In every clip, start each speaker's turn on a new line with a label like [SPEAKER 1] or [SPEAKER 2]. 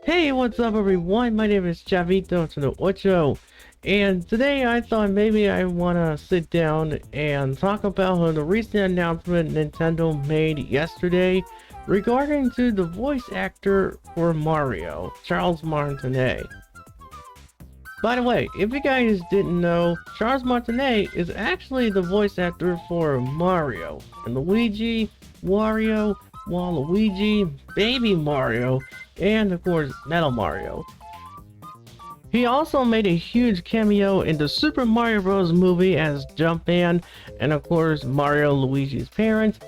[SPEAKER 1] Hey, what's up everyone? My name is Chavito to the Ocho, and today I thought maybe I wanna sit down and talk about the recent announcement Nintendo made yesterday regarding to the voice actor for Mario, Charles Martinet. By the way, if you guys didn't know, Charles Martinet is actually the voice actor for Mario and Luigi, Wario, Waluigi, Baby Mario, and of course Metal Mario. He also made a huge cameo in the Super Mario Bros. Movie as Jumpman, and of course Mario Luigi's parents.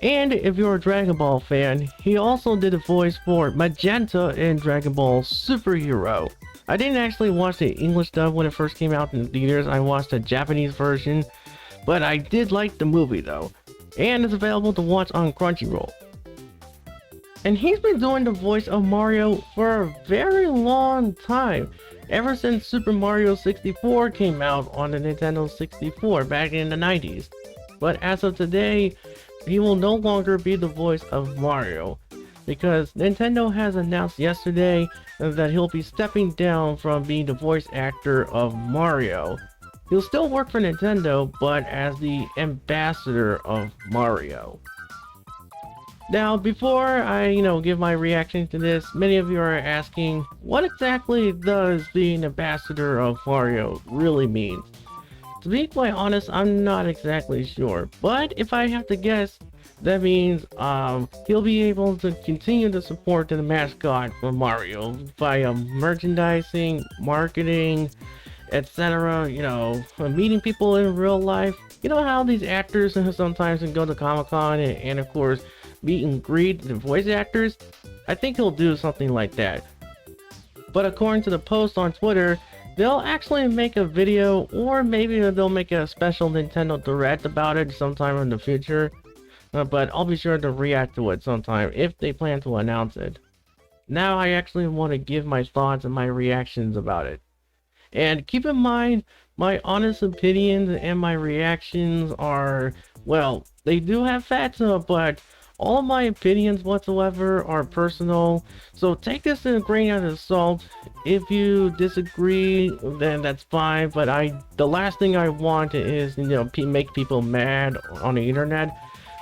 [SPEAKER 1] And if you're a Dragon Ball fan, he also did a voice for Magenta in Dragon Ball Superhero. I didn't actually watch the English dub when it first came out in theaters. I watched the Japanese version, but I did like the movie though, and it's available to watch on Crunchyroll. And he's been doing the voice of Mario for a very long time, ever since Super Mario 64 came out on the Nintendo 64 back in the 90s. But as of today, he will no longer be the voice of Mario, because Nintendo has announced yesterday that he'll be stepping down from being the voice actor of Mario. He'll still work for Nintendo, but as the ambassador of Mario. Now, before I, give my reaction to this, many of you are asking, what exactly does being ambassador of Mario really mean? To be quite honest, I'm not exactly sure, but if I have to guess, that means he'll be able to continue to support the mascot for Mario via merchandising, marketing, etc. Meeting people in real life. You know how these actors sometimes can go to Comic-Con and of course meet and greet the voice actors? I think he'll do something like that. But according to the post on Twitter, they'll actually make a video, or maybe they'll make a special Nintendo Direct about it sometime in the future. But I'll be sure to react to it sometime if they plan to announce it. Now I actually want to give my thoughts and my reactions about it. And keep in mind, my honest opinions and my reactions are, well, they do have facts, but all of my opinions whatsoever are personal, so take this in a grain of salt. If you disagree, then that's fine, but the last thing I want is, make people mad on the internet.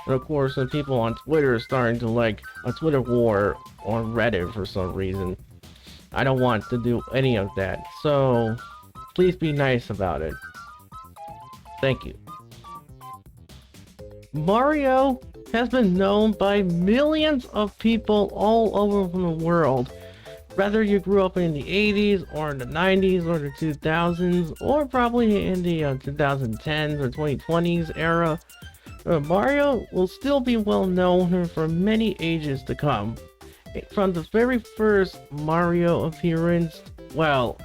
[SPEAKER 1] And of course, the people on Twitter are starting to like a Twitter war on Reddit for some reason. I don't want to do any of that, so please be nice about it. Thank you. Mario has been known by millions of people all over the world. Whether you grew up in the 80s or in the 90s or the 2000s or probably in the 2010s or 2020s era, Mario will still be well known for many ages to come. From the very first Mario appearance, well,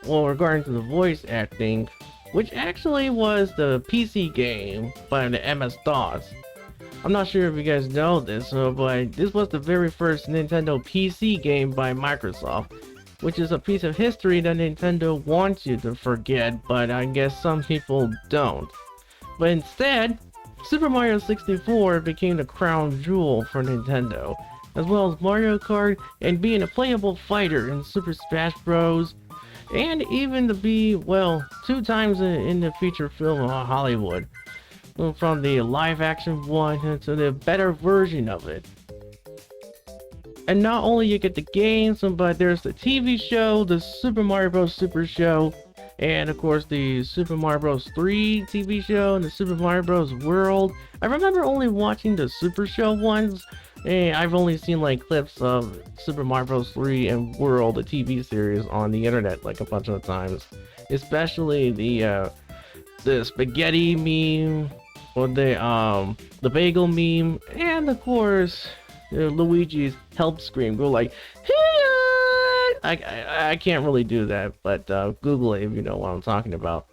[SPEAKER 1] regarding to the voice acting, which actually was the PC game by the MS-DOS. I'm not sure if you guys know this, but this was the very first Nintendo PC game by Microsoft, which is a piece of history that Nintendo wants you to forget, but I guess some people don't. But instead, Super Mario 64 became the crown jewel for Nintendo, as well as Mario Kart and being a playable fighter in Super Smash Bros. And even to be, well, 2 times in the feature film of Hollywood. From the live action one to the better version of it. And not only you get the games, but there's the TV show, the Super Mario Bros. Super Show, and of course the Super Mario Bros. 3 TV show and the Super Mario Bros. World. I remember only watching the Super Show ones, and I've only seen like clips of Super Mario Bros. 3 and World, the TV series, on the internet like a bunch of times. Especially the spaghetti meme, or the bagel meme, and of course Luigi's help scream. Go like, hey! I can't really do that, but Google it if you know what I'm talking about.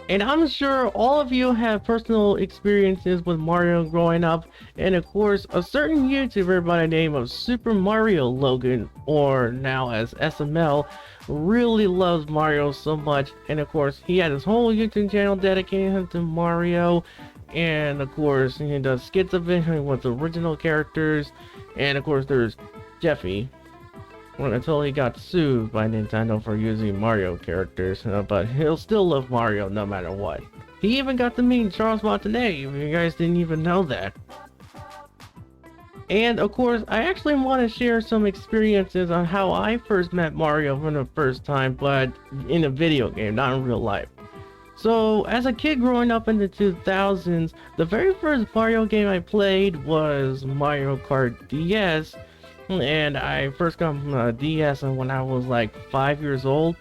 [SPEAKER 1] And I'm sure all of you have personal experiences with Mario growing up, and of course a certain YouTuber by the name of Super Mario Logan, or now as SML, really loves Mario so much, and of course he had his whole YouTube channel dedicated to Mario, and of course he does skits of it with original characters, and of course there's Jeffy, until he got sued by Nintendo for using Mario characters, but he'll still love Mario no matter what. He even got to meet Charles Martinet, if you guys didn't even know that. And of course, I actually want to share some experiences on how I first met Mario for the first time, but in a video game, not in real life. So, as a kid growing up in the 2000s, the very first Mario game I played was Mario Kart DS, and I first got a DS when I was like 5 years old,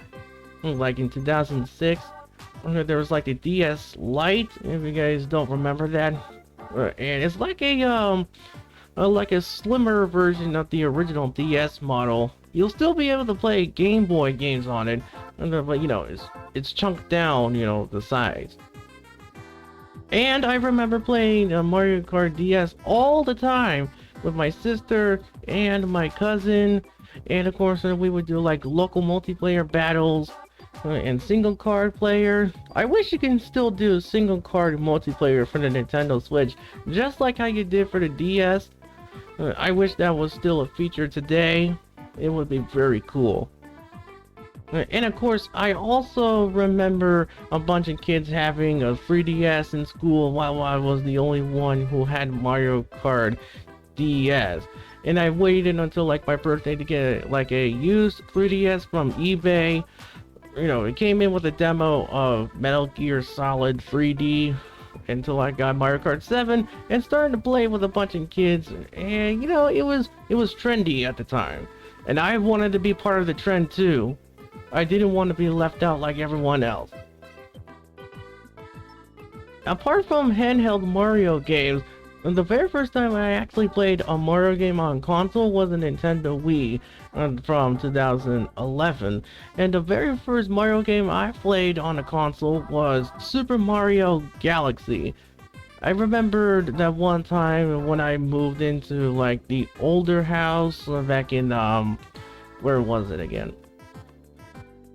[SPEAKER 1] like in 2006. There was like the DS Lite, if you guys don't remember that, and it's like a slimmer version of the original DS model. You'll still be able to play Game Boy games on it, but you know, it's chunked down, you know, the size. And I remember playing Mario Kart DS all the time with my sister and my cousin, and of course we would do like local multiplayer battles and single card player. I wish you can still do single card multiplayer for the Nintendo Switch, just like how you did for the DS. I wish that was still a feature today. It would be very cool. And of course, I also remember a bunch of kids having a 3DS in school while I was the only one who had Mario Kart DS. And I waited until like my birthday to get like a used 3DS from eBay. You know, it came in with a demo of Metal Gear Solid 3D until I got Mario Kart 7 and started to play with a bunch of kids. And you know, it was trendy at the time. And I wanted to be part of the trend too. I didn't want to be left out like everyone else. Apart from handheld Mario games, the very first time I actually played a Mario game on console was a Nintendo Wii from 2011. And the very first Mario game I played on a console was Super Mario Galaxy. I remembered that one time when I moved into like the older house back in where was it again?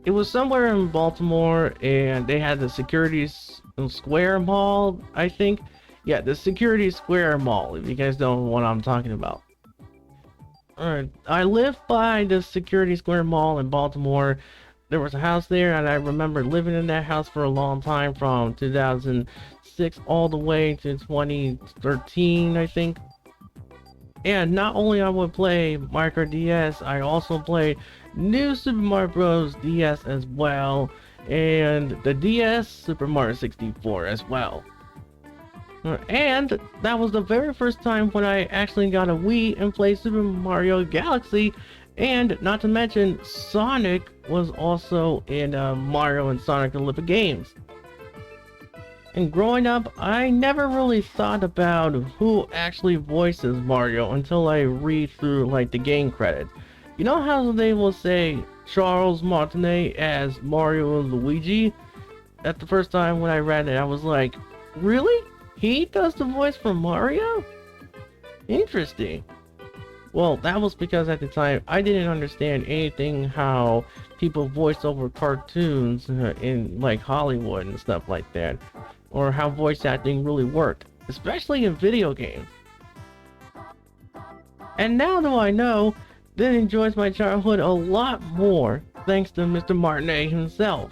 [SPEAKER 1] It was somewhere in Baltimore, and they had the Security Square Mall, I think. Yeah, the Security Square Mall, if you guys know what I'm talking about. Alright, I lived by the Security Square Mall in Baltimore. There was a house there, and I remember living in that house for a long time, from 2006 all the way to 2013, I think. And not only I would play Mario Kart DS, I also played New Super Mario Bros. DS as well, and the DS Super Mario 64 as well. And that was the very first time when I actually got a Wii and played Super Mario Galaxy, and not to mention Sonic was also in Mario and Sonic Olympic Games. And growing up, I never really thought about who actually voices Mario until I read through like the game credits. You know how they will say Charles Martinet as Mario and Luigi? At the first time when I read it, I was like, really? He does the voice for Mario? Interesting. Well, that was because at the time I didn't understand anything how people voice over cartoons in like Hollywood and stuff like that, or how voice acting really worked, especially in video games. And now that I know, that enjoys my childhood a lot more thanks to Mr. Martinet himself.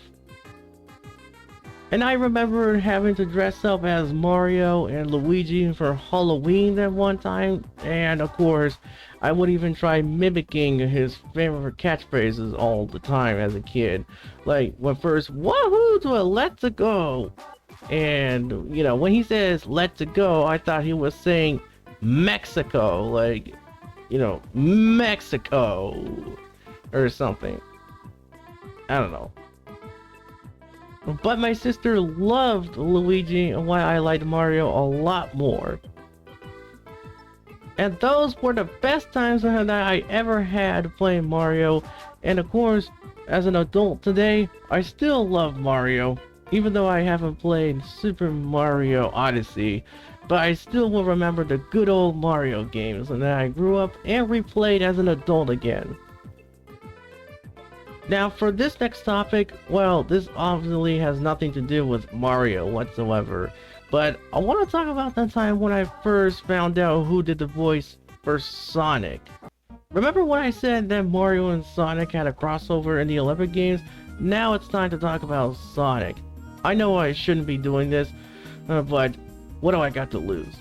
[SPEAKER 1] And I remember having to dress up as Mario and Luigi for Halloween at one time, and of course, I would even try mimicking his favorite catchphrases all the time as a kid. Like, when first, wahoo to a let's go! And, you know, when he says let's go, I thought he was saying Mexico, like, you know, Mexico, or something. I don't know. But my sister loved Luigi, and why I liked Mario a lot more. And those were the best times that I ever had playing Mario. And of course, as an adult today, I still love Mario, even though I haven't played Super Mario Odyssey. But I still will remember the good old Mario games and that I grew up and replayed as an adult again. Now for this next topic, well, this obviously has nothing to do with Mario whatsoever, but I want to talk about that time when I first found out who did the voice for Sonic. Remember when I said that Mario and Sonic had a crossover in the Olympic Games? Now it's time to talk about Sonic. I know I shouldn't be doing this, but what do I got to lose?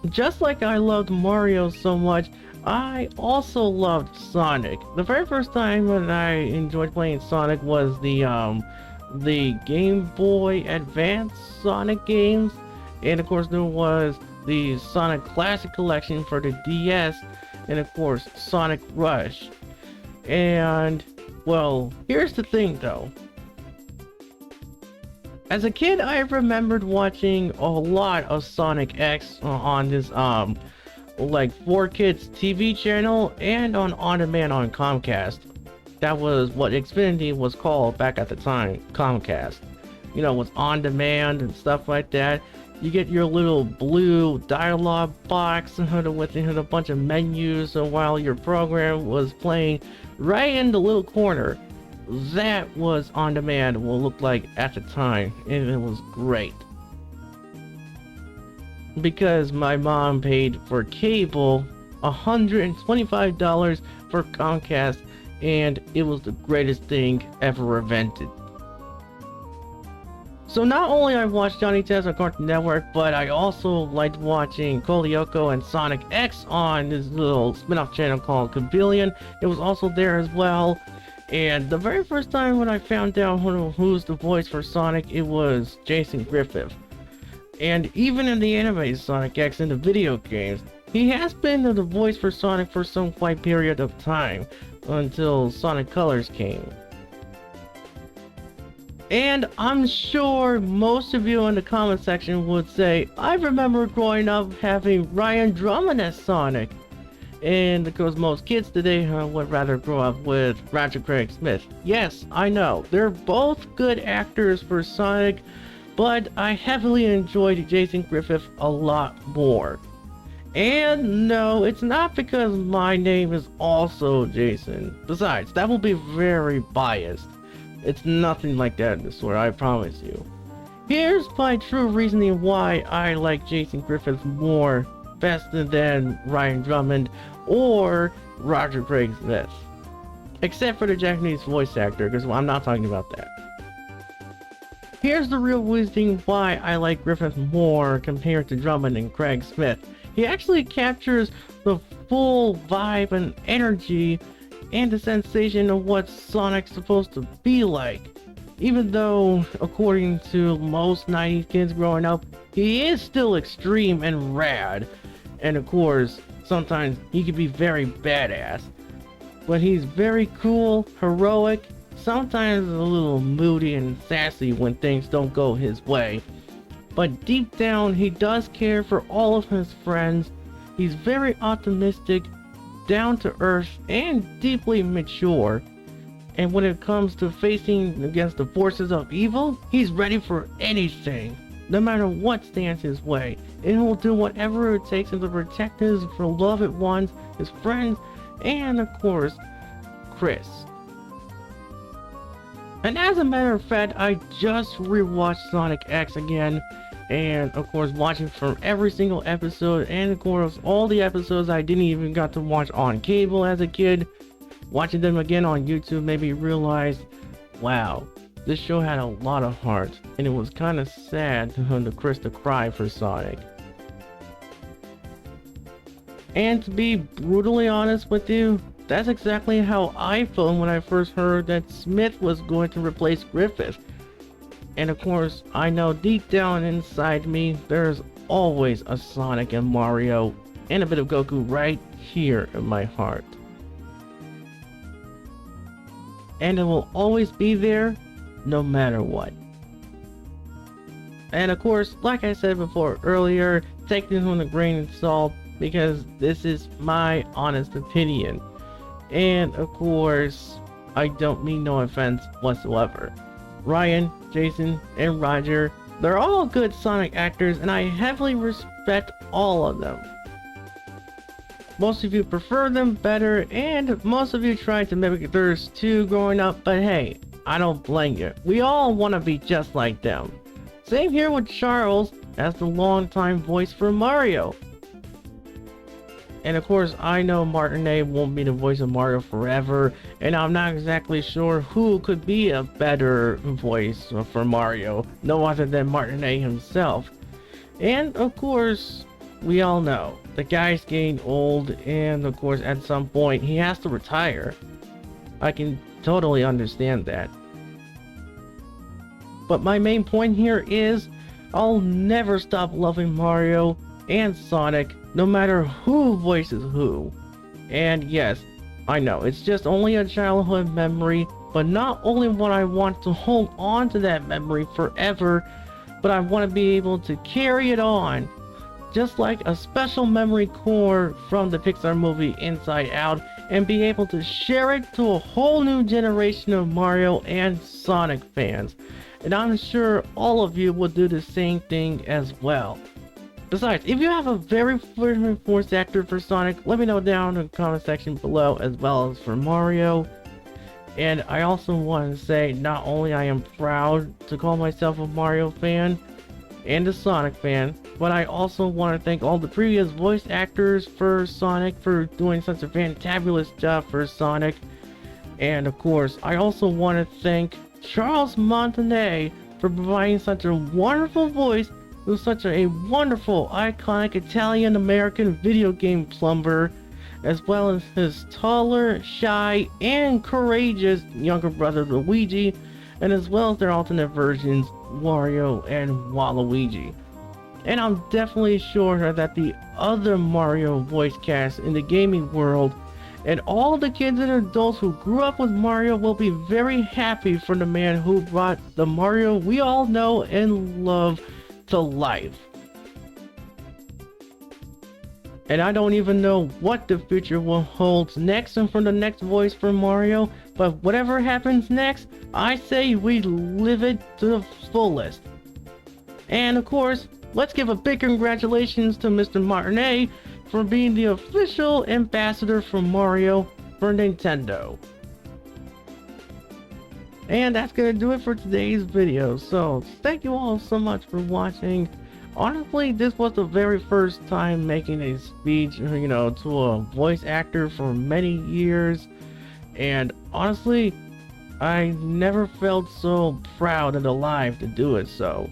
[SPEAKER 1] Just like I loved Mario so much, I also loved Sonic. The very first time that I enjoyed playing Sonic was the Game Boy Advance Sonic games, and of course there was the Sonic Classic Collection for the DS, and of course Sonic Rush. And well, here's the thing though. As a kid, I remembered watching a lot of Sonic X on this like 4Kids TV channel and on demand on Comcast. That was what Xfinity was called back at the time, Comcast. You know, it was on demand and stuff like that. You get your little blue dialogue box with a bunch of menus while your program was playing right in the little corner. That was on demand will look like at the time, and it was great. Because my mom paid for cable $125 for Comcast, and it was the greatest thing ever invented. So not only I watched Johnny Test on Cartoon Network, but I also liked watching Coleoco and Sonic X on this little spin-off channel called Chameleon. It was also there as well. And the very first time when I found out who's the voice for Sonic, it was Jason Griffith. And even in the anime Sonic X in the video games, he has been the voice for Sonic for some quite period of time, until Sonic Colors came. And I'm sure most of you in the comment section would say, I remember growing up having Ryan Drummond as Sonic. And because most kids today would rather grow up with Roger Craig Smith. Yes, I know, they're both good actors for Sonic, but I heavily enjoyed Jason Griffith a lot more. And no, it's not because my name is also Jason. Besides, that will be very biased. It's nothing like that in the story, I promise you. Here's my true reasoning why I like Jason Griffith more best than Ryan Drummond or Roger Craig Smith. Except for the Japanese voice actor, because I'm not talking about that. Here's the real reason why I like Griffith more compared to Drummond and Craig Smith. He actually captures the full vibe and energy and the sensation of what Sonic's supposed to be like. Even though, according to most 90s kids growing up, he is still extreme and rad. And of course, sometimes he can be very badass. But he's very cool, heroic, sometimes a little moody and sassy when things don't go his way. But deep down, he does care for all of his friends. He's very optimistic, down to earth, and deeply mature. And when it comes to facing against the forces of evil, he's ready for anything, no matter what stands his way. And he'll do whatever it takes to protect his beloved ones, his friends, and of course, Chris. And as a matter of fact, I just rewatched Sonic X again, and of course watching from every single episode, and of course all the episodes I didn't even got to watch on cable as a kid. Watching them again on YouTube made me realize, wow, this show had a lot of heart, and it was kind of sad to Chris to cry for Sonic. And to be brutally honest with you, that's exactly how I felt when I first heard that Smith was going to replace Griffith. And of course, I know deep down inside me, there's always a Sonic and Mario, and a bit of Goku right here in my heart. And it will always be there, no matter what. And of course, like I said before earlier, take this with a grain of salt, because this is my honest opinion. And of course, I don't mean no offense whatsoever. Ryan, Jason, and Roger, they're all good Sonic actors, and I heavily respect all of them. Most of you prefer them better, and most of you tried to mimic theirs too growing up, but hey, I don't blame you. We all want to be just like them. Same here with Charles as the longtime voice for Mario. And of course, I know Martinet won't be the voice of Mario forever, and I'm not exactly sure who could be a better voice for Mario, no other than Martinet himself. And of course, we all know the guy's getting old, and of course, at some point, he has to retire. I can totally understand that. But my main point here is, I'll never stop loving Mario and Sonic, no matter who voices who. And yes, I know, it's just only a childhood memory, but not only would I want to hold on to that memory forever, but I want to be able to carry it on, just like a special memory core from the Pixar movie Inside Out, and be able to share it to a whole new generation of Mario and Sonic fans. And I'm sure all of you will do the same thing as well. Besides, if you have a very favorite voice actor for Sonic, let me know down in the comment section below, as well as for Mario. And I also want to say, not only I am proud to call myself a Mario fan and a Sonic fan, but I also want to thank all the previous voice actors for Sonic for doing such a fantabulous job for Sonic. And of course, I also want to thank Charles Martinet for providing such a wonderful voice to such a wonderful, iconic Italian-American video game plumber, as well as his taller, shy, and courageous younger brother Luigi, and as well as their alternate versions, Wario and Waluigi. And I'm definitely sure that the other Mario voice cast in the gaming world and all the kids and adults who grew up with Mario will be very happy for the man who brought the Mario we all know and love to life. And I don't even know what the future will hold next and for the next voice for Mario, but whatever happens next, I say we live it to the fullest. And of course, let's give a big congratulations to Mr. Martinet for being the official ambassador for Mario for Nintendo. And that's gonna do it for today's video, so thank you all so much for watching. Honestly, this was the very first time making a speech, to a voice actor for many years, and honestly, I never felt so proud and alive to do it so.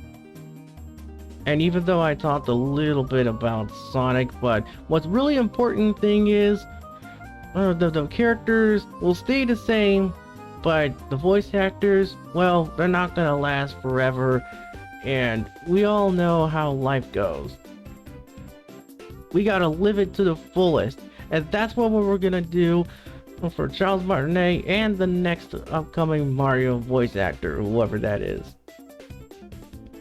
[SPEAKER 1] And even though I talked a little bit about Sonic, but what's really important thing is the characters will stay the same, but the voice actors, well, they're not gonna last forever, and we all know how life goes. We gotta live it to the fullest, and that's what we're gonna do for Charles Martinet and the next upcoming Mario voice actor, whoever that is.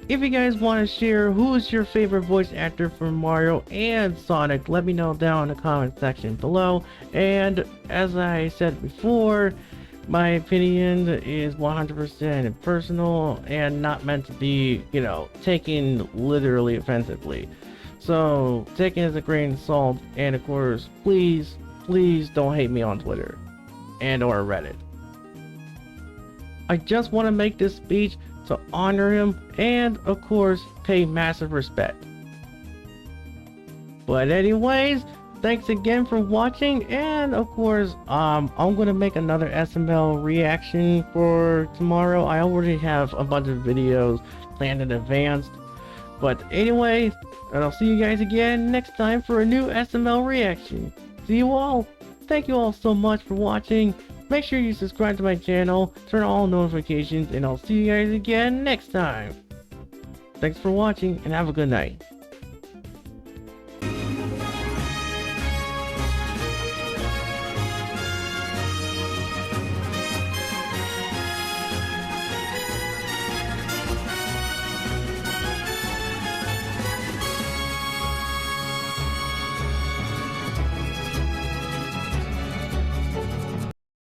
[SPEAKER 1] If you guys want to share who's your favorite voice actor for Mario and Sonic, let me know down in the comment section below. And as I said before, my opinion is 100% personal and not meant to be, taken literally offensively. So take it as a grain of salt, and of course, please don't hate me on Twitter and or Reddit. I just want to make this speech to honor him and of course pay massive respect. But anyways, thanks again for watching, and of course I'm gonna make another SML reaction for tomorrow. I already have a bunch of videos planned in advance, but anyways, and I'll see you guys again next time for a new SML reaction. See you all. Thank you all so much for watching. Make sure you subscribe to my channel, turn on all notifications, and I'll see you guys again next time. Thanks for watching, and have a good night.